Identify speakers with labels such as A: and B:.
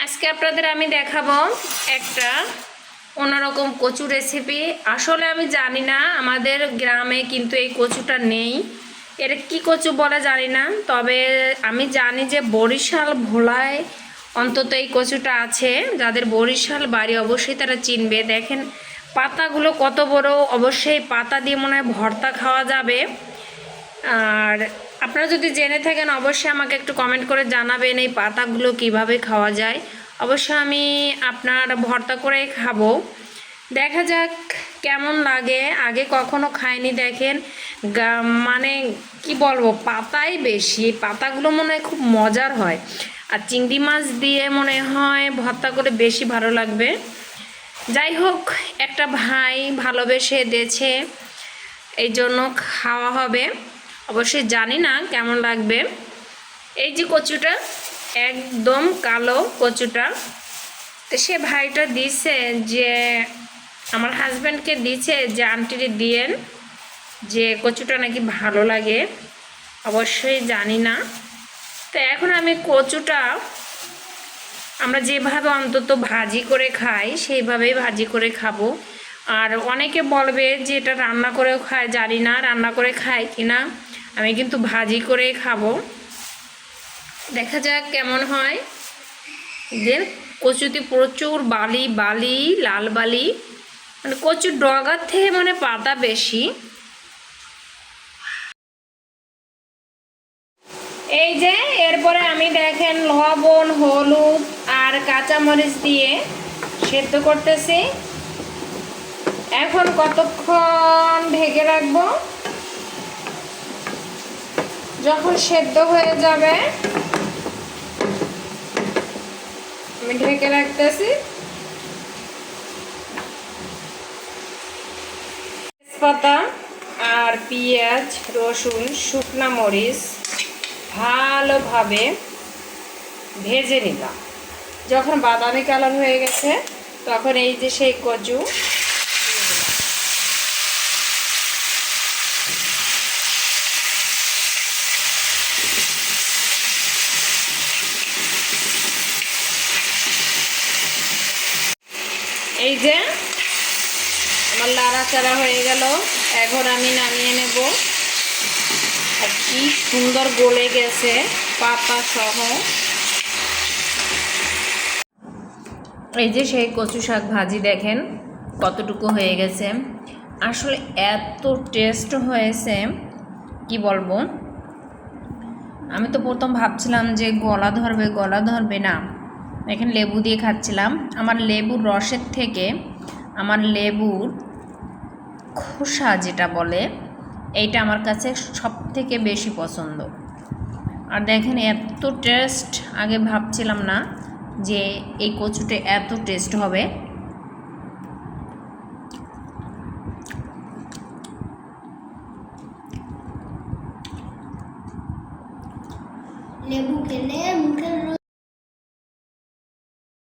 A: আজকে আপনাদের আমি দেখাবো একটা অন্যরকম কচু রেসিপি। আসলে আমি জানি না, আমাদের গ্রামে কিন্তু এই কচুটা নেই। এটা কি কচু বলে জানি না, তবে আমি জানি যে বরিশাল ভোলায় অন্তত এই কচুটা আছে। যাদের বরিশাল বাড়ি অবশ্যই তারা চিনবে। দেখেন পাতাগুলো কত বড়, অবশ্যই পাতা দিয়ে মনে হয় ভর্তা খাওয়া যাবে। আর আপনারা যদি জেনে থাকেন অবশ্যই আমাকে একটু কমেন্ট করে জানাবেন এই পাতাগুলো কিভাবে খাওয়া যায়। অবশ্যই আমি আপনার ভর্তা করে খাবো, দেখা যাক কেমন লাগে। আগে কখনো খাইনি। দেখেন মানে কি বলবো, পাতাই বেশি, পাতাগুলো মনে হয় খুব মজার হয়। আর চিংড়ি মাছ দিয়ে মনে হয় ভর্তা করে বেশি ভালো লাগবে। যাই হোক, একটা ভাই ভালোবেসে দিয়েছে, এই জন্য খাওয়া হবে। অবশ্যই জানি না কেমন লাগবে। এই যে কচুটা একদম কালো কচুটা, তো সে ভাইটা দিছে যে আমার হাজব্যান্ডকে দিছে যে আন্টিরে দিয়েন, যে কচুটা নাকি ভালো লাগে। অবশ্যই জানি না। তো এখন আমি কচুটা আমরা যেভাবে অন্তত ভাজি করে খাই সেইভাবেই ভাজি করে খাবো। আর অনেকে বলবে যে এটা রান্না করেও খায়, জানি না রান্না করে খায় কিনা। আমি কিন্তু ভাজি করেই খাবো, দেখা যাক কেমন হয়। যে কচুতে প্রচুর বালি বালি, লাল বালি, মানে কচুর ডগার থেকে মানে পাতা বেশি। এই যে এরপরে আমি দেখেন লবণ, হলুদ আর কাঁচামরিচ দিয়ে সেদ্ধ করতেছি। এখন কতক্ষণ ঢেকে রাখবো, যখন সেদ্ধ হয়ে যাবে আমি ঢেকে রাখতেছি। তেজপাতা আর পেঁয়াজ, রসুন, শুকনা মরিচ ভালোভাবে ভেজে নিলাম। যখন বাদামি কালার হয়ে গেছে তখন এই যে সেই কচু এই যে আমার লাড়াচাড়া হয়ে গেল। এখন আমি নামিয়ে নেব। আর কি সুন্দর গলে গেছে পাতা সহ। এই যে সেই কচু শাক ভাজি দেখেন কতটুকু হয়ে গেছে। আসলে এত টেস্ট হয়েছে কি বলবো। আমি তো প্রথম ভাবছিলাম যে গলা ধরবে না। এখানে লেবু দিয়ে খাচ্ছিলাম। আমার লেবুর রসের থেকে আমার লেবুর খোসা যেটা বলে, এইটা আমার কাছে সব থেকে বেশি পছন্দ। আর দেখেন এত টেস্ট, আগে ভাবছিলাম না যে এই কচুটা এত টেস্ট হবে।
B: লেবু খেলে মুখের